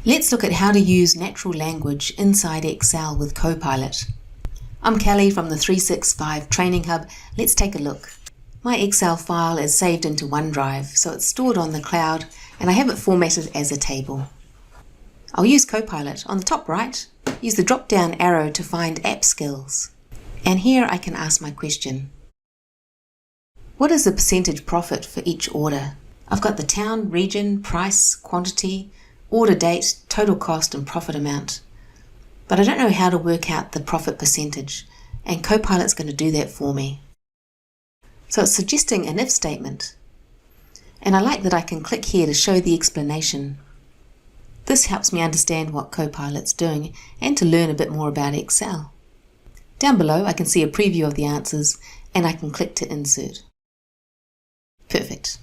Let's look at how to use natural language inside Excel with Copilot. I'm Kelly from the 365 Training Hub. Let's take a look. My Excel file is saved into OneDrive, so it's stored on the cloud, and I have it formatted as a table. I'll use Copilot. On the top right, use the drop-down arrow to find App Skills. And here I can ask my question. What is the percentage profit for each order? I've got the town, region, price, quantity, order date, total cost and profit amount. But I don't know how to work out the profit percentage, and Copilot's going to do that for me. So it's suggesting an if statement. And I like that I can click here to show the explanation. This helps me understand what Copilot's doing and to learn a bit more about Excel. Down below I can see a preview of the answers and I can click to insert. Perfect.